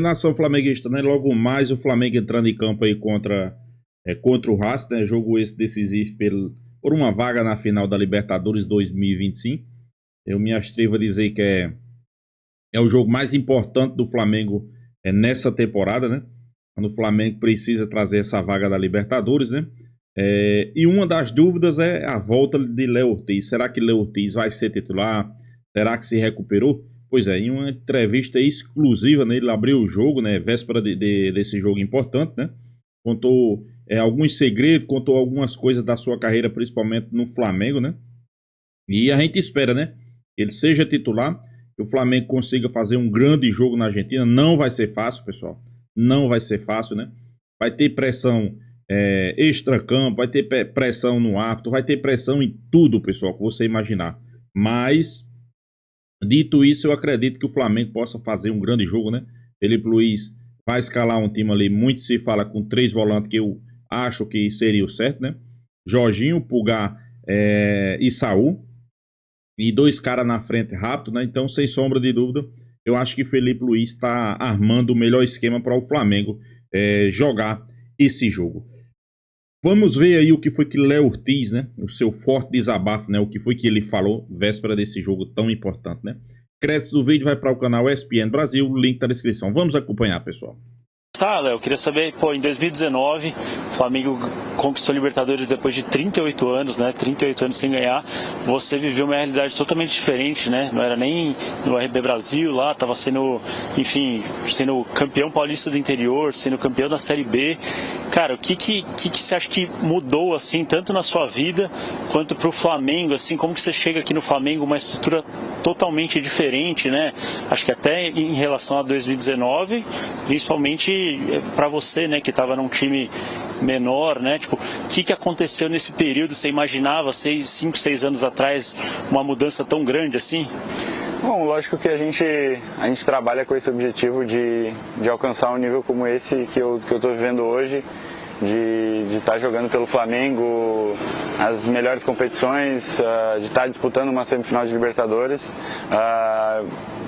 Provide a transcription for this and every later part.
Nação flamenguista, né? Logo mais o Flamengo entrando em campo aí contra o Racing, né? Jogo esse decisivo por uma vaga na final da Libertadores 2025. Eu me atrevo a dizer que é o jogo mais importante do Flamengo nessa temporada, né? Quando o Flamengo precisa trazer essa vaga da Libertadores, né? E uma das dúvidas é a volta de Léo Ortiz. Será que Léo Ortiz vai ser titular? Será que se recuperou? Pois é, em uma entrevista exclusiva, né, ele abriu o jogo, né, véspera desse jogo importante, né? Contou alguns segredos, contou algumas coisas da sua carreira, principalmente no Flamengo, né? E a gente espera, né? Que ele seja titular, que o Flamengo consiga fazer um grande jogo na Argentina. Não vai ser fácil, pessoal. Não vai ser fácil, né? Vai ter pressão extracampo, vai ter pressão no árbitro, vai ter pressão em tudo, pessoal, que você imaginar. Mas, dito isso, eu acredito que o Flamengo possa fazer um grande jogo, né? Felipe Luiz vai escalar um time ali, muito se fala com 3 volantes, que eu acho que seria o certo, né? Jorginho, Pulgar e Saul. E 2 caras na frente rápido, né? Então, sem sombra de dúvida, eu acho que Felipe Luiz está armando o melhor esquema para o Flamengo jogar esse jogo. Vamos ver aí o que foi que Léo Ortiz, né? O seu forte desabafo, né? O que foi que ele falou véspera desse jogo tão importante, né? Créditos do vídeo vai para o canal ESPN Brasil, link na descrição. Vamos acompanhar, pessoal. Léo, eu queria saber, em 2019, o Flamengo conquistou a Libertadores depois de 38 anos, né? 38 anos sem ganhar. Você viveu uma realidade totalmente diferente, né? Não era nem no RB Brasil lá, estava sendo, enfim, sendo campeão paulista do interior, sendo campeão da Série B. Cara, o que você acha que mudou, assim, tanto na sua vida quanto para o Flamengo, assim, como que você chega aqui no Flamengo, uma estrutura totalmente diferente, né? Acho que até em relação a 2019, principalmente para você, né, que estava num time menor, né? Tipo, o que aconteceu nesse período? Você imaginava 5, 6 anos atrás uma mudança tão grande assim? Bom, lógico que a gente trabalha com esse objetivo de alcançar um nível como esse que eu estou vivendo hoje, de estar jogando pelo Flamengo as melhores competições, de estar disputando uma semifinal de Libertadores,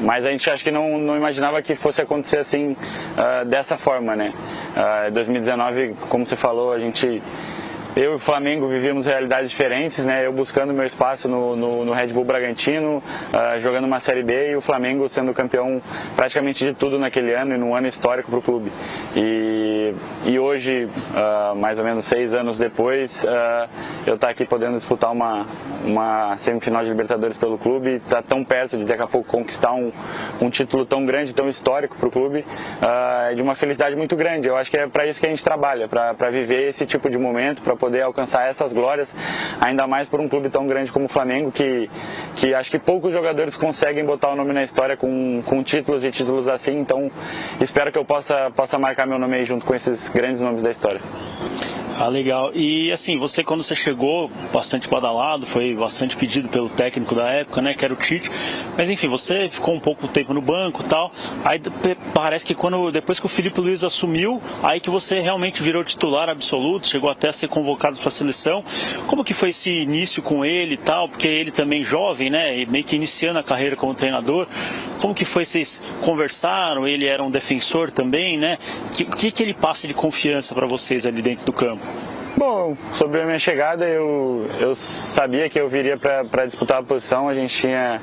mas a gente acha que não imaginava que fosse acontecer assim, dessa forma, né? 2019, como você falou, eu e o Flamengo vivíamos realidades diferentes, né? Eu buscando meu espaço no Red Bull Bragantino, jogando uma Série B, e o Flamengo sendo campeão praticamente de tudo naquele ano, e num ano histórico para o clube. E hoje, mais ou menos 6 anos depois, eu estou aqui podendo disputar uma semifinal de Libertadores pelo clube, está tão perto de daqui a pouco conquistar um título tão grande, tão histórico para o clube, de uma felicidade muito grande. Eu acho que é para isso que a gente trabalha, para viver esse tipo de momento, para poder alcançar essas glórias, ainda mais por um clube tão grande como o Flamengo, que acho que poucos jogadores conseguem botar o nome na história com títulos e títulos assim. Então espero que eu possa marcar meu nome aí junto com esses grandes nomes da história. Legal. E assim, você quando você chegou, bastante badalado, foi bastante pedido pelo técnico da época, né, que era o Tite, mas enfim, você ficou um pouco tempo no banco e tal, aí parece que depois que o Felipe Luiz assumiu, aí que você realmente virou titular absoluto, chegou até a ser convocado para a seleção. Como que foi esse início com ele e tal, porque ele também jovem, né, meio que iniciando a carreira como treinador, como que foi, vocês conversaram, ele era um defensor também, né, o que ele passa de confiança para vocês ali dentro do campo? Bom, sobre a minha chegada, eu sabia que eu viria para disputar a posição. A gente tinha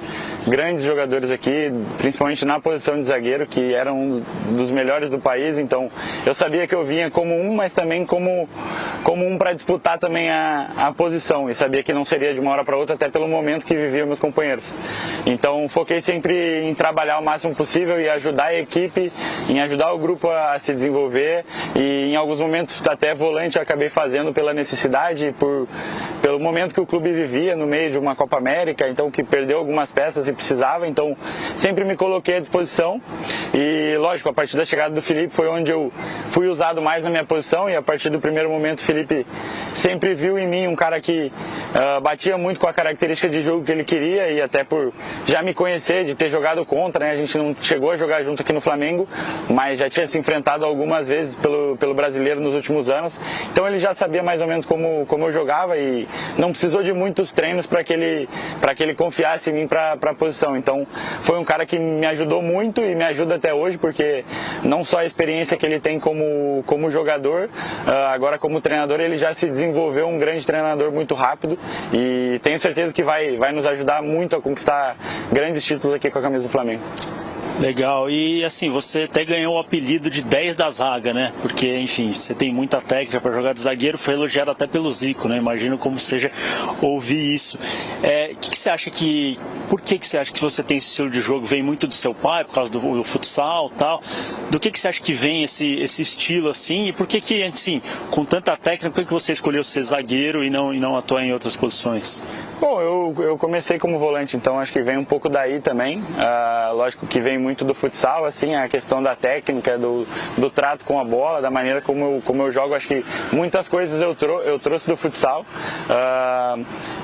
grandes jogadores aqui, principalmente na posição de zagueiro, que eram um dos melhores do país. Então, eu sabia que eu vinha como mas também como um para disputar também a posição. E sabia que não seria de uma hora para outra, até pelo momento que viviam meus companheiros. Então, foquei sempre em trabalhar o máximo possível e ajudar a equipe, em ajudar o grupo a se desenvolver. E em alguns momentos, até volante, eu acabei fazendo pela necessidade, pelo momento que o clube vivia no meio de uma Copa América, então que perdeu algumas peças e precisava, então sempre me coloquei à disposição. E lógico, a partir da chegada do Felipe foi onde eu fui usado mais na minha posição, e a partir do primeiro momento o Felipe sempre viu em mim um cara que batia muito com a característica de jogo que ele queria, e até por já me conhecer, de ter jogado contra, né? A gente não chegou a jogar junto aqui no Flamengo, mas já tinha se enfrentado algumas vezes pelo Brasileiro nos últimos anos, então ele já sabia mais ou menos como eu jogava, e não precisou de muitos treinos para que ele confiasse em mim para a posição. Então foi um cara que me ajudou muito e me ajuda até hoje, porque não só a experiência que ele tem como jogador, agora como treinador ele já se desenvolveu um grande treinador muito rápido, e tenho certeza que vai nos ajudar muito a conquistar grandes títulos aqui com a camisa do Flamengo. Legal, e assim, você até ganhou o apelido de 10 da zaga, né? Porque, enfim, você tem muita técnica para jogar de zagueiro, foi elogiado até pelo Zico, né? Imagino como seja ouvir isso. Que você acha que... Por que você acha que você tem esse estilo de jogo? Vem muito do seu pai, por causa do futsal e tal? Do que você acha que vem esse estilo assim? E por que, assim, com tanta técnica, por que você escolheu ser zagueiro e não atuar em outras posições? Bom, eu comecei como volante, então acho que vem um pouco daí também. Lógico que vem muito do futsal, assim, a questão da técnica, do trato com a bola, da maneira como eu jogo. Acho que muitas coisas eu trouxe do futsal.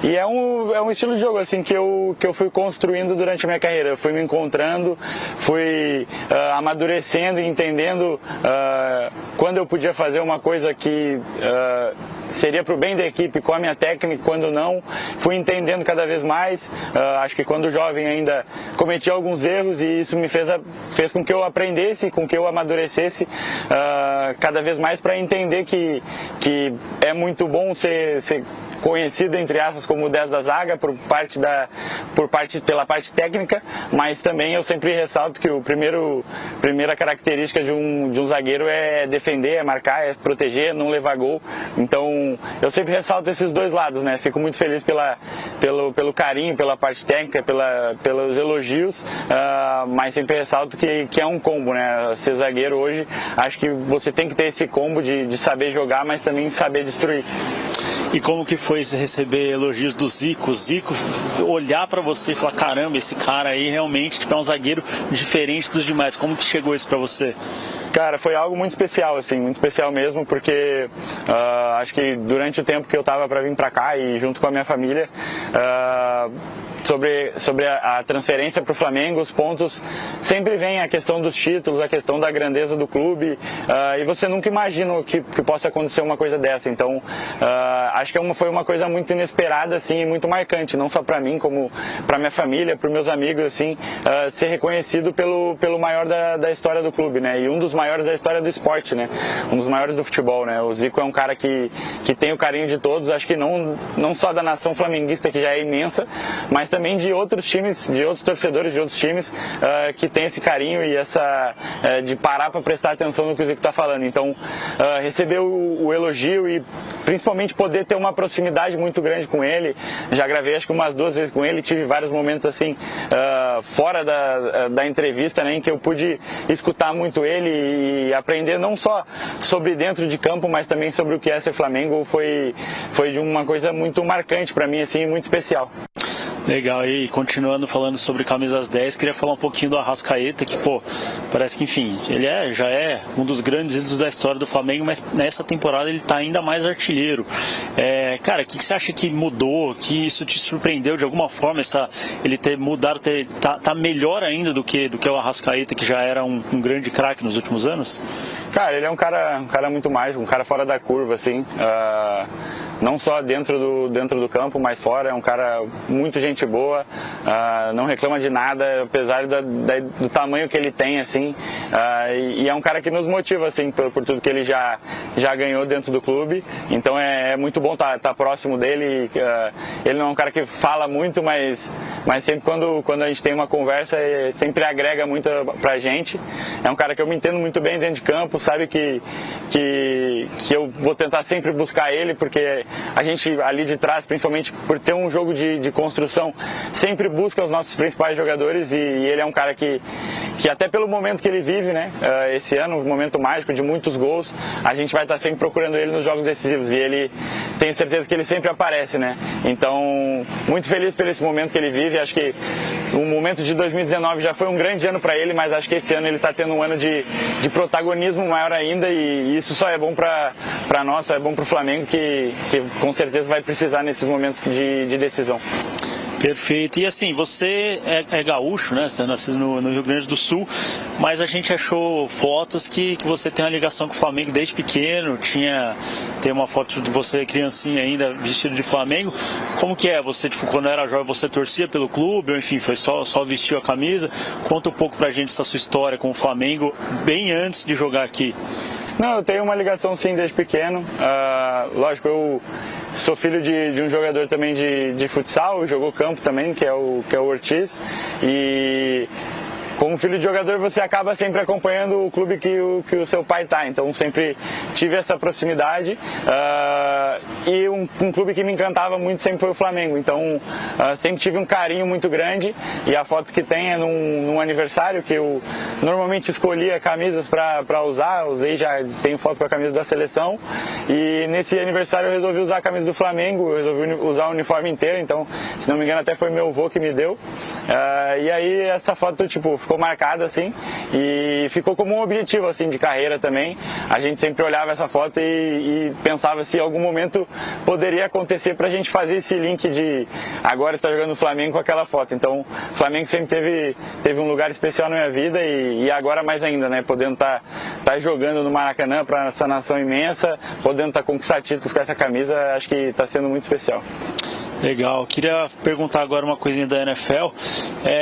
E é um estilo de jogo assim que eu fui construindo durante a minha carreira. Eu fui me encontrando, fui amadurecendo e entendendo quando eu podia fazer uma coisa que seria para o bem da equipe com a minha técnica, quando não. Fui entendendo cada vez mais. Acho que quando jovem ainda cometi alguns erros, e isso me fez com que eu aprendesse, com que eu amadurecesse cada vez mais, para entender que é muito bom ser conhecido, entre aspas, como o 10 da zaga pela parte técnica, mas também eu sempre ressalto que primeira característica de um zagueiro é defender, é marcar, é proteger, não levar gol. Então eu sempre ressalto esses dois lados, né? Fico muito feliz pelo carinho, pela parte técnica, pelos elogios, mas sempre ressalto que é um combo, né? Ser zagueiro hoje, acho que você tem que ter esse combo de saber jogar, mas também saber destruir. E como que foi receber elogios do Zico? O Zico olhar pra você e falar, caramba, esse cara aí realmente é um zagueiro diferente dos demais. Como que chegou isso pra você? Cara, foi algo muito especial, assim, muito especial mesmo, porque acho que durante o tempo que eu estava para vir para cá e junto com a minha família, sobre a transferência para o Flamengo, os pontos sempre vem a questão dos títulos, a questão da grandeza do clube, e você nunca imagina que possa acontecer uma coisa dessa. Então acho que foi uma coisa muito inesperada, assim, e muito marcante, não só para mim, como para minha família, para meus amigos, assim, ser reconhecido pelo maior da história do clube, né? E um dos maiores da história do esporte, né? Um dos maiores do futebol, né? O Zico é um cara que tem o carinho de todos, acho que não só da nação flamenguista, que já é imensa, mas também de outros times, de outros torcedores de outros times, que tem esse carinho e de parar para prestar atenção no que o Zico está falando. Então, receber o elogio e principalmente poder ter uma proximidade muito grande com ele. Já gravei acho que umas 2 vezes com ele, tive vários momentos assim, fora da entrevista, né, em que eu pude escutar muito ele e aprender não só sobre dentro de campo, mas também sobre o que é ser Flamengo. Foi de uma coisa muito marcante para mim, assim, muito especial. Legal, e continuando falando sobre camisas 10, queria falar um pouquinho do Arrascaeta, que, parece que, enfim, ele já é um dos grandes ídolos da história do Flamengo, mas nessa temporada ele está ainda mais artilheiro. Cara, o que você acha que mudou, que isso te surpreendeu de alguma forma, ele ter mudado, tá melhor ainda do que o Arrascaeta, que já era um grande craque nos últimos anos? Cara, ele é um cara muito mágico, um cara fora da curva, assim, não só dentro do campo, mas fora. É um cara muito gente boa, não reclama de nada, apesar do tamanho que ele tem, assim, e é um cara que nos motiva, assim, por tudo que ele já ganhou dentro do clube. Então é muito bom tá próximo dele. Ele não é um cara que fala muito, mas sempre quando a gente tem uma conversa, sempre agrega muito pra gente. É um cara que eu me entendo muito bem dentro de campo, sabe que eu vou tentar sempre buscar ele, porque a gente ali de trás, principalmente por ter um jogo de construção, sempre busca os nossos principais jogadores, e ele é um cara que até pelo momento que ele vive, né, esse ano, um momento mágico de muitos gols, a gente vai estar sempre procurando ele nos jogos decisivos, e ele, tenho certeza que ele sempre aparece, né? Então, muito feliz por esse momento que ele vive. Acho que o momento de 2019 já foi um grande ano para ele, mas acho que esse ano ele está tendo um ano de protagonismo maior ainda, e isso só é bom para nós, só é bom para o Flamengo, que com certeza vai precisar nesses momentos de decisão. Perfeito. E assim, você é gaúcho, né? Você nasceu no Rio Grande do Sul, mas a gente achou fotos que você tem uma ligação com o Flamengo desde pequeno. Tem uma foto de você criancinha ainda vestido de Flamengo. Como que é? Você, tipo, quando era jovem, você torcia pelo clube, ou enfim, foi só vestiu a camisa? Conta um pouco pra gente essa sua história com o Flamengo, bem antes de jogar aqui. Não, eu tenho uma ligação sim desde pequeno. Lógico, eu sou filho de um jogador também de futsal, jogou campo também, que é o Ortiz. E como filho de jogador, você acaba sempre acompanhando o clube que o seu pai está. Então sempre tive essa proximidade. E um clube que me encantava muito sempre foi o Flamengo. Então sempre tive um carinho muito grande. E a foto que tem é num aniversário que eu normalmente escolhia camisas para usar. Já tenho foto com a camisa da seleção. E nesse aniversário eu resolvi usar a camisa do Flamengo. Eu resolvi usar o uniforme inteiro. Então, se não me engano, até foi meu avô que me deu. E aí essa foto, tipo, ficou marcada assim e ficou como um objetivo assim de carreira também. A gente sempre olhava essa foto e pensava se em algum momento poderia acontecer pra gente fazer esse link de agora estar jogando no Flamengo com aquela foto. Então, o Flamengo sempre teve um lugar especial na minha vida e agora mais ainda, né? Podendo tá jogando no Maracanã para essa nação imensa, podendo conquistar títulos com essa camisa, acho que está sendo muito especial. Legal. Queria perguntar agora uma coisinha da NFL.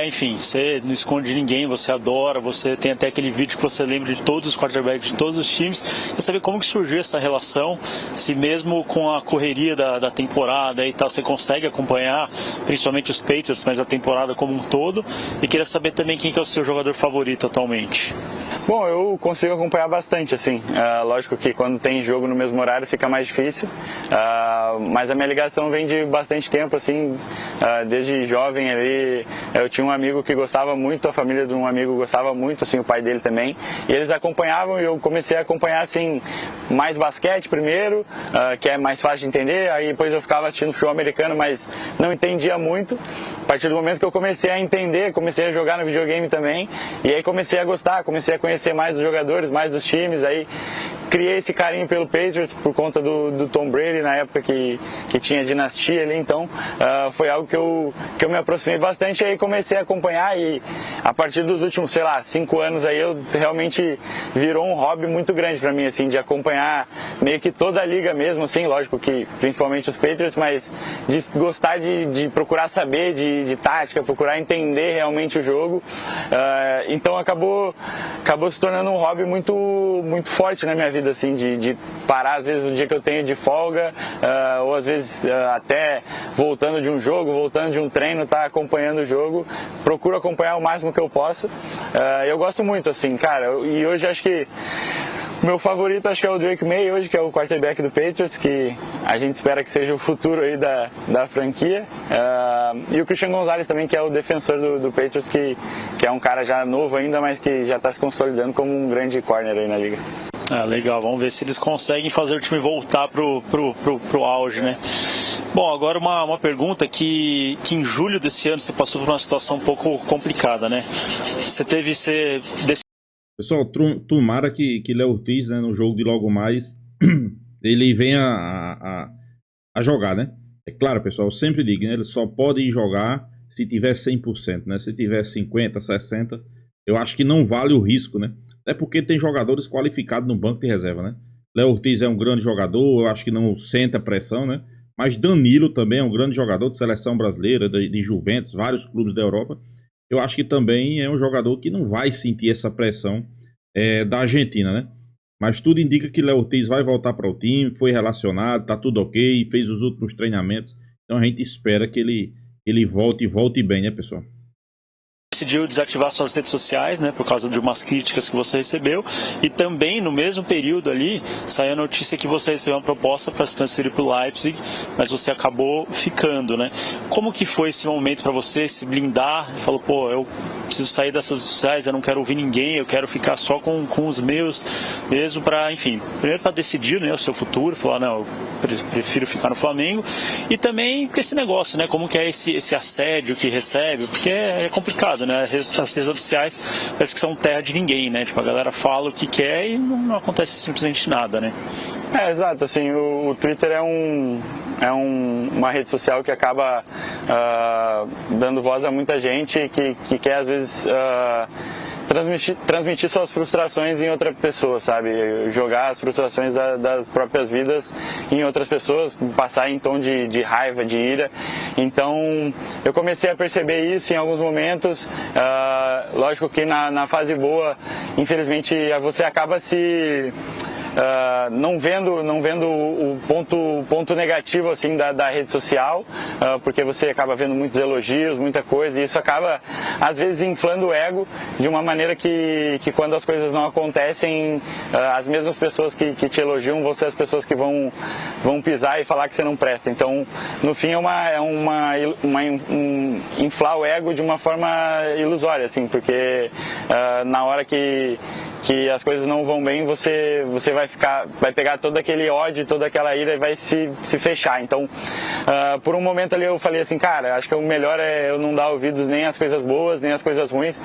Enfim, você não esconde ninguém, você adora, você tem até aquele vídeo que você lembra de todos os quarterbacks de todos os times. Quer saber como que surgiu essa relação, se mesmo com a correria da temporada e tal, você consegue acompanhar, principalmente os Patriots, mas a temporada como um todo. E queria saber também quem que é o seu jogador favorito atualmente. Bom, eu consigo acompanhar bastante, assim. Lógico que quando tem jogo no mesmo horário fica mais difícil, mas a minha ligação vem de bastante tempo, assim, desde jovem ali. Eu tinha um amigo que gostava muito, a família de um amigo gostava muito, assim, o pai dele também, e eles acompanhavam e eu comecei a acompanhar, assim, mais basquete primeiro, que é mais fácil de entender, aí depois eu ficava assistindo futebol americano, mas não entendia muito. A partir do momento que eu comecei a entender, comecei a jogar no videogame também, e aí comecei a gostar, comecei a conhecer mais os jogadores, mais dos times, aí criei esse carinho pelo Patriots por conta do Tom Brady na época que tinha dinastia ali, então foi algo que eu me aproximei bastante, e aí comecei a acompanhar, e a partir dos últimos, 5 anos aí eu realmente virou um hobby muito grande para mim, assim, de acompanhar meio que toda a liga mesmo, assim, lógico que principalmente os Patriots, mas de gostar de procurar saber de tática, procurar entender realmente o jogo, então acabou se tornando um hobby muito, muito forte na minha vida, assim, de parar às vezes o dia que eu tenho de folga, ou às vezes até voltando de um jogo, voltando de um treino, tá acompanhando o jogo, procuro acompanhar o máximo que eu posso. Eu gosto muito, assim, cara, e hoje acho que o meu favorito acho que é o Drake May hoje, que é o quarterback do Patriots, que a gente espera que seja o futuro aí da franquia. E o Christian Gonzalez também, que é o defensor do Patriots, que é um cara já novo ainda, mas que já está se consolidando como um grande corner aí na liga. Legal, vamos ver se eles conseguem fazer o time voltar pro auge, né? Bom, agora uma pergunta que em julho desse ano você passou por uma situação um pouco complicada, né? Pessoal, tomara que Léo Ortiz, né, no jogo de logo mais, ele venha a jogar, né? É claro, pessoal, eu sempre digo, né, ele só pode jogar se tiver 100%, né? Se tiver 50%, 60%, eu acho que não vale o risco, né? Até porque tem jogadores qualificados no banco de reserva, né? Léo Ortiz é um grande jogador, eu acho que não senta pressão, né? Mas Danilo também é um grande jogador de seleção brasileira, de Juventus, vários clubes da Europa. Eu acho que também é um jogador que não vai sentir essa pressão da Argentina, né? Mas tudo indica que Léo Ortiz vai voltar para o time, foi relacionado, tá tudo ok, fez os últimos treinamentos. Então a gente espera que ele volte bem, né, pessoal? Decidiu desativar suas redes sociais, né, por causa de umas críticas que você recebeu, e também no mesmo período ali saiu a notícia que você recebeu uma proposta para se transferir para o Leipzig, mas você acabou ficando, né? Como que foi esse momento para você se blindar? Falou, pô, eu preciso sair das redes sociais, eu não quero ouvir ninguém, eu quero ficar só com os meus mesmo, para, enfim, primeiro para decidir, né, o seu futuro, falar, não, eu prefiro ficar no Flamengo, e também com esse negócio, né, como que é esse assédio que recebe, porque é complicado, né? As redes sociais parece que são terra de ninguém, né? Tipo, a galera fala o que quer e não acontece simplesmente nada, né? Exato, assim, o Twitter é uma rede social que acaba dando voz a muita gente que quer às vezes transmitir suas frustrações em outra pessoa, sabe? Jogar as frustrações das próprias vidas em outras pessoas, passar em tom de raiva, de ira. Então eu comecei a perceber isso em alguns momentos. Lógico que na fase boa, infelizmente, você acaba se... não vendo o ponto negativo assim da rede social, porque você acaba vendo muitos elogios, muita coisa, e isso acaba às vezes inflando o ego de uma maneira que quando as coisas não acontecem, as mesmas pessoas que te elogiam vão ser as pessoas que vão pisar e falar que você não presta. Então no fim inflar o ego de uma forma ilusória, assim, porque na hora que as coisas não vão bem, você vai pegar todo aquele ódio, toda aquela ira e vai se fechar. Então, por um momento ali eu falei assim, cara, acho que o melhor é eu não dar ouvidos nem às coisas boas, nem às coisas ruins,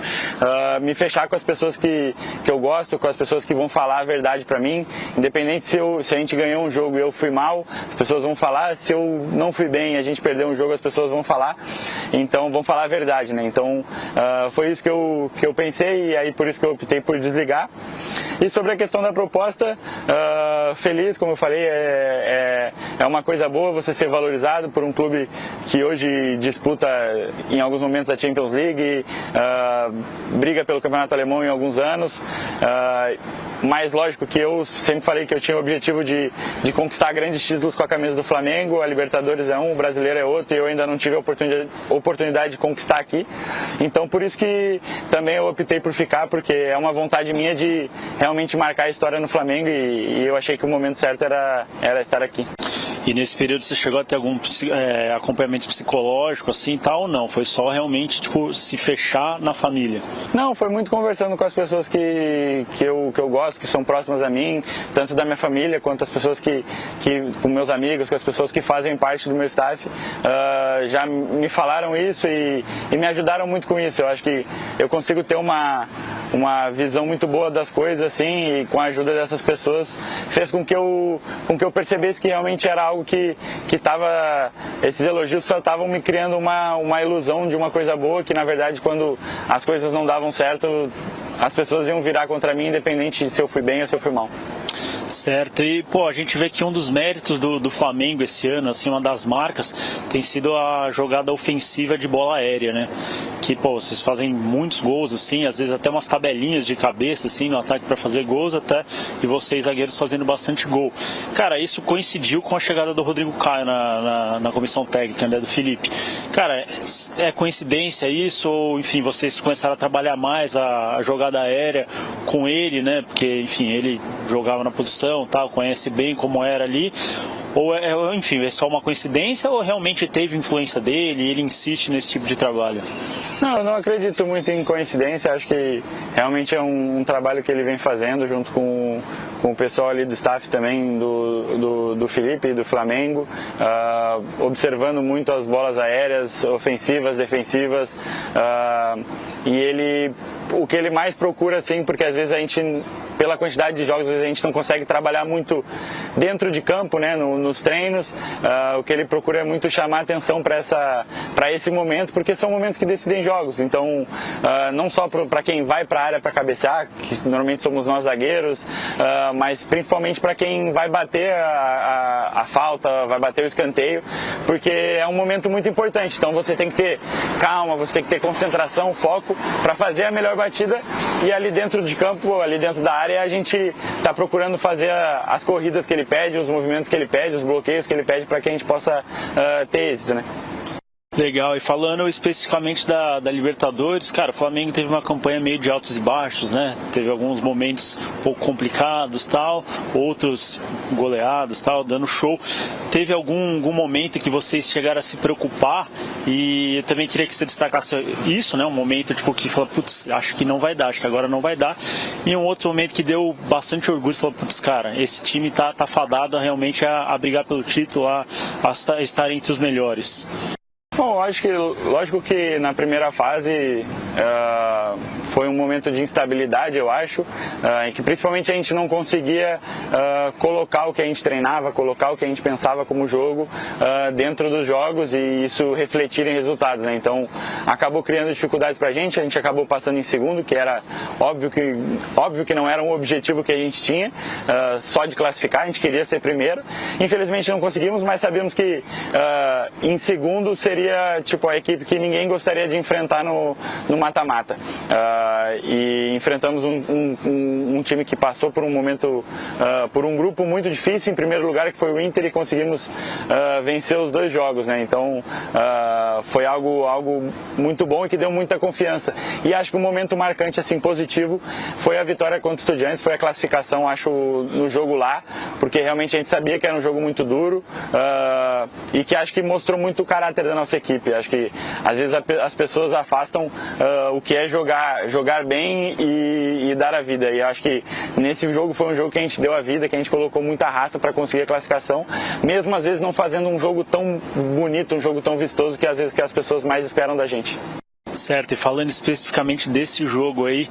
me fechar com as pessoas que eu gosto, com as pessoas que vão falar a verdade pra mim, independente se a gente ganhou um jogo e eu fui mal, as pessoas vão falar, se eu não fui bem e a gente perdeu um jogo, as pessoas vão falar, então vão falar a verdade, né? Então, foi isso que eu pensei, e aí por isso que eu optei por desligar. E sobre a questão da proposta, feliz, como eu falei, é uma coisa boa você ser valorizado por um clube que hoje disputa em alguns momentos a Champions League, briga pelo Campeonato Alemão em alguns anos, mas lógico que eu sempre falei que eu tinha o objetivo de conquistar grandes títulos com a camisa do Flamengo. A Libertadores é um, o Brasileiro é outro, e eu ainda não tive a oportunidade de conquistar aqui, então por isso que também eu optei por ficar, porque é uma vontade minha de realmente marcar a história no Flamengo, e eu achei que o momento certo era estar aqui. E nesse período você chegou a ter algum acompanhamento psicológico assim, tal, ou não? Foi só realmente tipo se fechar na família? Não, foi muito conversando com as pessoas que eu gosto, que são próximas a mim, tanto da minha família quanto as pessoas com meus amigos, com as pessoas que fazem parte do meu staff, já me falaram isso e me ajudaram muito com isso. Eu acho que eu consigo ter uma visão muito boa das coisas, assim, e com a ajuda dessas pessoas fez com que eu percebesse que realmente era algo que esses elogios só estavam me criando uma ilusão de uma coisa boa, que na verdade quando as coisas não davam certo, as pessoas iam virar contra mim, independente de se eu fui bem ou se eu fui mal. Certo, e pô, a gente vê que um dos méritos do Flamengo esse ano, assim, uma das marcas, tem sido a jogada ofensiva de bola aérea, né? Que, pô, vocês fazem muitos gols, assim, às vezes até umas tabelinhas de cabeça, assim, no ataque para fazer gols, até, e vocês, zagueiros, fazendo bastante gol. Cara, isso coincidiu com a chegada do Rodrigo Caio na comissão técnica, né, do Felipe. Cara, é coincidência isso, ou, enfim, vocês começaram a trabalhar mais a jogada aérea com ele, né, porque, enfim, ele jogava na posição, tal, conhece bem como era ali, ou, enfim, é só uma coincidência, ou realmente teve influência dele e ele insiste nesse tipo de trabalho? Não, eu não acredito muito em coincidência, acho que realmente é um trabalho que ele vem fazendo junto com o pessoal ali do staff também, do Felipe e do Flamengo, observando muito as bolas aéreas, ofensivas, defensivas, e o que ele mais procura, assim, porque às vezes a gente, pela quantidade de jogos, às vezes a gente não consegue trabalhar muito dentro de campo, né, nos treinos, o que ele procura é muito chamar atenção para esse momento, porque são momentos que decidem jogos, então não só para quem vai para a área para cabecear, que normalmente somos nós zagueiros, mas principalmente para quem vai bater a falta, vai bater o escanteio, porque é um momento muito importante, então você tem que ter calma, você tem que ter concentração, foco para fazer a melhor batida, e ali dentro de campo, ali dentro da área, a gente está procurando fazer as corridas que ele pede, os movimentos que ele pede, os bloqueios que ele pede, para que a gente possa ter êxito, né? Legal, e falando especificamente da Libertadores, cara, o Flamengo teve uma campanha meio de altos e baixos, né? Teve alguns momentos um pouco complicados, tal, outros goleados, tal, dando show. Teve algum momento que vocês chegaram a se preocupar? E eu também queria que você destacasse isso, né? Um momento tipo que falou, putz, acho que não vai dar, acho que agora não vai dar. E um outro momento que deu bastante orgulho, falou, putz, cara, esse time tá fadado realmente a brigar pelo título, a estar entre os melhores. Bom, lógico que na primeira fase foi um momento de instabilidade, eu acho, em que principalmente a gente não conseguia colocar o que a gente treinava, colocar o que a gente pensava como jogo dentro dos jogos e isso refletir em resultados, né? Então acabou criando dificuldades pra gente, a gente acabou passando em segundo, que era óbvio que não era um objetivo que a gente tinha, só de classificar, a gente queria ser primeiro. Infelizmente não conseguimos, mas sabíamos que em segundo seria tipo a equipe que ninguém gostaria de enfrentar no mata-mata. E enfrentamos um time que passou por um momento, por um grupo muito difícil, em primeiro lugar, que foi o Inter, e conseguimos vencer os 2 jogos, né? Então foi algo muito bom e que deu muita confiança. E acho que um momento marcante, assim, positivo, foi a vitória contra o Estudiantes, foi a classificação, acho, no jogo lá, porque realmente a gente sabia que era um jogo muito duro e que acho que mostrou muito o caráter da nossa equipe. Acho que às vezes as pessoas afastam o que é jogar bem e dar a vida. E acho que nesse jogo foi um jogo que a gente deu a vida, que a gente colocou muita raça para conseguir a classificação, mesmo às vezes não fazendo um jogo tão bonito, um jogo tão vistoso que às vezes que as pessoas mais esperam da gente. Certo, e falando especificamente desse jogo aí,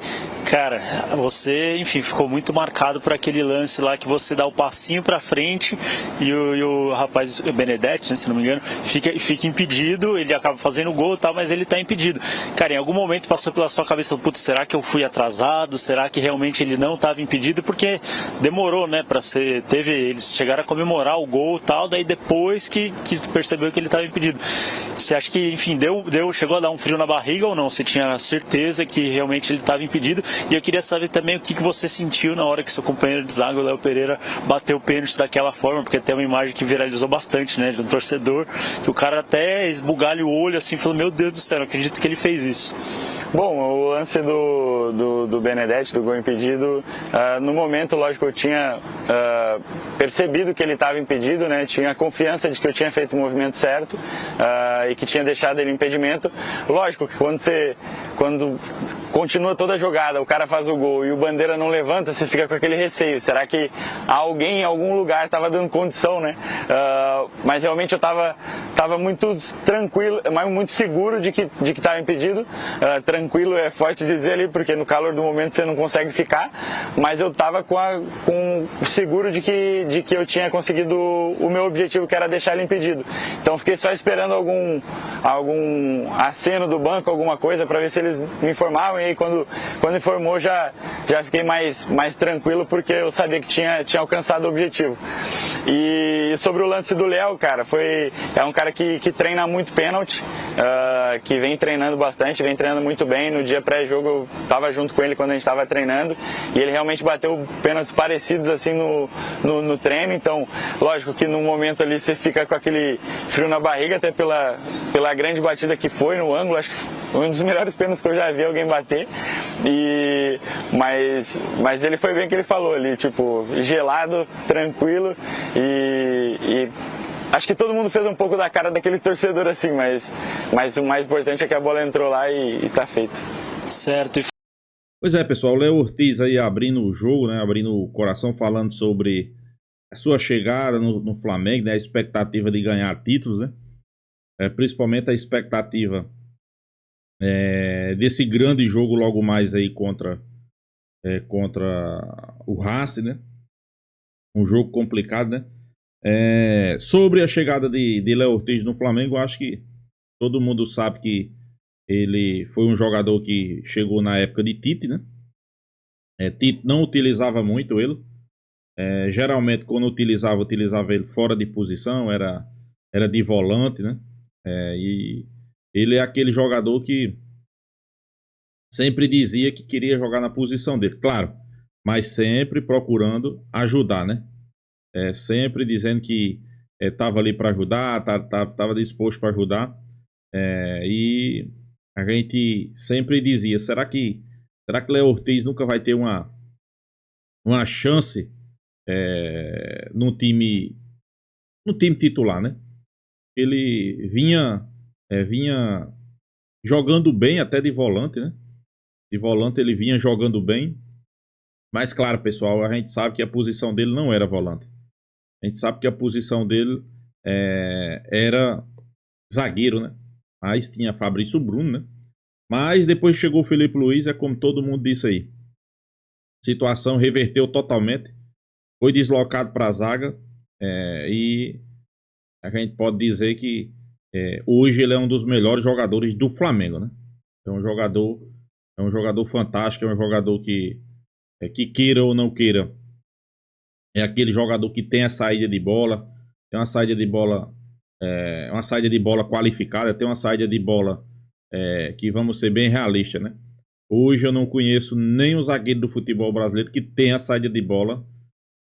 cara, você, enfim, ficou muito marcado por aquele lance lá que você dá o passinho pra frente e o rapaz, o Benedetti, né, se não me engano, fica impedido, ele acaba fazendo o gol e tal, mas ele tá impedido. Cara, em algum momento passou pela sua cabeça, putz, será que eu fui atrasado? Será que realmente ele não estava impedido? Porque demorou, né, pra ser, eles chegaram a comemorar o gol e tal, daí depois que percebeu que ele estava impedido. Você acha que, enfim, chegou a dar um frio na barriga ou não? Você tinha certeza que realmente ele estava impedido? E eu queria saber também o que você sentiu na hora que seu companheiro de zaga, o Léo Pereira, bateu o pênalti daquela forma, porque tem uma imagem que viralizou bastante, né, de um torcedor, que o cara até esbugalha o olho assim, falou, meu Deus do céu, não acredito que ele fez isso. Bom, o lance do Benedetti, do gol impedido, no momento, lógico, eu tinha percebido que ele estava impedido, né? Tinha confiança de que eu tinha feito o movimento certo e que tinha deixado ele em impedimento. Lógico que quando continua toda a jogada, o cara faz o gol e o Bandeira não levanta, você fica com aquele receio. Será que alguém em algum lugar estava dando condição, né? Mas realmente eu estava muito tranquilo, mas muito seguro de que estava impedido. Tranquilo é forte dizer ali, porque no calor do momento você não consegue ficar, mas eu estava com seguro de que eu tinha conseguido o meu objetivo, que era deixar ele impedido. Então fiquei só esperando algum aceno do banco, alguma coisa, para ver se eles me informavam, e aí quando informou já fiquei mais tranquilo, porque eu sabia que tinha alcançado o objetivo. E sobre o lance do Léo, cara, é um cara que treina muito pênalti, que vem treinando bastante, vem treinando muito bem. No dia pré-jogo eu estava junto com ele quando a gente estava treinando e ele realmente bateu pênaltis parecidos assim no treino. Então, lógico que no momento ali você fica com aquele frio na barriga, até pela grande batida que foi no ângulo. Acho que foi um dos melhores pênaltis que eu já vi alguém bater. Mas ele foi bem que ele falou ali, tipo, gelado, tranquilo e acho que todo mundo fez um pouco da cara daquele torcedor assim, mas o mais importante é que a bola entrou lá e tá feito. Certo. Pois é, pessoal, o Léo Ortiz aí abrindo o jogo, né, abrindo o coração, falando sobre a sua chegada no Flamengo, né, a expectativa de ganhar títulos, né, principalmente a expectativa desse grande jogo logo mais aí contra o Racing, né, um jogo complicado, né. Sobre a chegada de Léo Ortiz no Flamengo, eu acho que todo mundo sabe que ele foi um jogador que chegou na época de Tite, né? Tite não utilizava muito ele. Geralmente, quando utilizava ele fora de posição, era de volante, né? E ele é aquele jogador que sempre dizia que queria jogar na posição dele, claro, mas sempre procurando ajudar, né? Sempre dizendo que estava ali para ajudar, estava disposto para ajudar, e a gente sempre dizia, será que Léo Ortiz nunca vai ter uma chance no time titular, né? Ele vinha jogando bem até de volante, né? De volante ele vinha jogando bem, mas claro, pessoal, a gente sabe que a posição dele não era volante. A gente sabe que a posição dele era zagueiro, né? Mas tinha Fabrício Bruno, né? Mas depois chegou o Felipe Luiz, é como todo mundo disse aí. A situação reverteu totalmente. Foi deslocado para a zaga. E a gente pode dizer que hoje ele é um dos melhores jogadores do Flamengo, né? É um jogador fantástico, é um jogador que queira ou não queira, é aquele jogador que tem a saída de bola, tem uma saída de bola, uma saída de bola qualificada, tem uma saída de bola que vamos ser bem realistas, né? Hoje eu não conheço nem um zagueiro do futebol brasileiro que tenha a saída de bola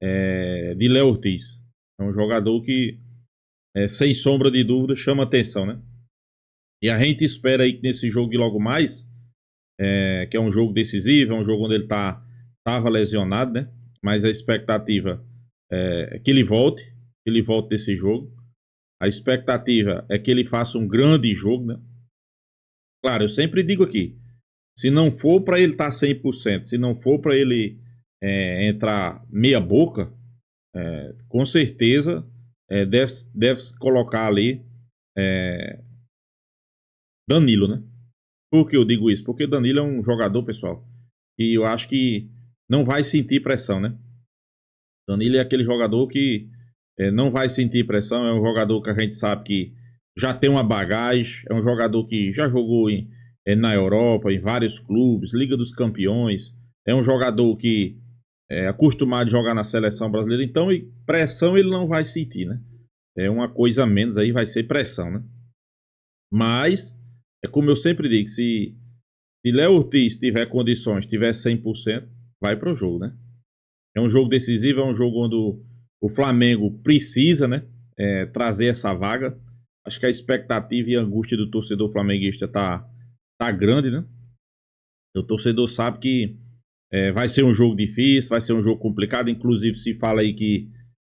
de Léo Ortiz. É um jogador que, sem sombra de dúvida, chama atenção, né? E a gente espera aí que nesse jogo de logo mais, que é um jogo decisivo, é um jogo onde ele estava lesionado, né? Mas a expectativa é que ele volte desse jogo. A expectativa é que ele faça um grande jogo, né? Claro, eu sempre digo aqui, se não for para ele estar 100%, se não for para ele entrar meia boca, com certeza deve colocar ali Danilo, né? Por que eu digo isso? Porque Danilo é um jogador, pessoal, que eu acho que não vai sentir pressão, né? Danilo é aquele jogador que não vai sentir pressão, é um jogador que a gente sabe que já tem uma bagagem, é um jogador que já jogou na Europa, em vários clubes, Liga dos Campeões, é um jogador que é acostumado a jogar na seleção brasileira, então pressão ele não vai sentir, né? É uma coisa a menos aí, vai ser pressão, né? Mas, é como eu sempre digo, se Léo Ortiz tiver condições, tiver 100%, vai para o jogo, né? É um jogo decisivo, é um jogo onde o Flamengo precisa, né, trazer essa vaga. Acho que a expectativa e a angústia do torcedor flamenguista tá grande, né? O torcedor sabe que vai ser um jogo difícil, vai ser um jogo complicado. Inclusive se fala aí que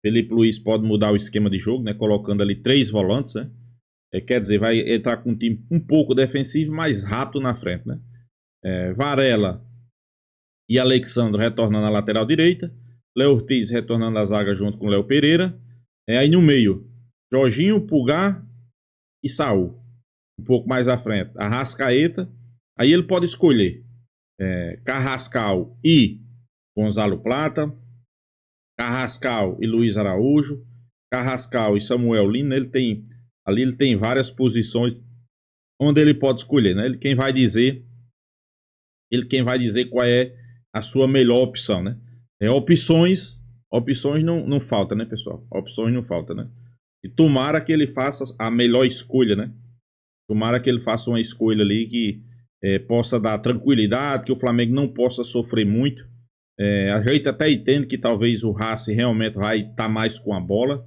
Felipe Luiz pode mudar o esquema de jogo, né, colocando ali 3 volantes, né? Quer dizer, vai entrar com um time um pouco defensivo, mais rápido na frente, né? Varela e Alexandre retornando à lateral direita, Léo Ortiz retornando à zaga junto com Léo Pereira, aí no meio, Jorginho, Pulgar e Saul. Um pouco mais à frente, Arrascaeta. Aí ele pode escolher Carrascal e Gonzalo Plata, Carrascal e Luiz Araújo, Carrascal e Samuel Lino. Ele tem várias posições onde ele pode escolher, né? Ele quem vai dizer qual é a sua melhor opção, né? Opções não falta, né, pessoal? Opções não falta, né? E tomara que ele faça a melhor escolha, né? Tomara que ele faça uma escolha ali que possa dar tranquilidade, que o Flamengo não possa sofrer muito. A gente até entende que talvez o Racing realmente vai estar mais com a bola,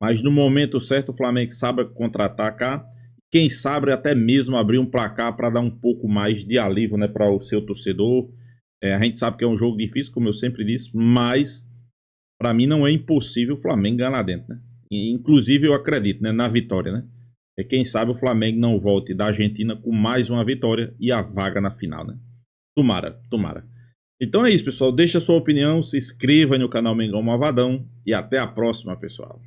mas no momento certo o Flamengo sabe contra-atacar. Quem sabe até mesmo abrir um placar para dar um pouco mais de alívio, né, para o seu torcedor. A gente sabe que é um jogo difícil, como eu sempre disse, mas para mim não é impossível o Flamengo ganhar lá dentro, né? Inclusive eu acredito, né, na vitória, né? Quem sabe o Flamengo não volte da Argentina com mais uma vitória e a vaga na final, né? Tomara. Então é isso, pessoal. Deixa a sua opinião, se inscreva no canal Mengão Malvadão e até a próxima, pessoal.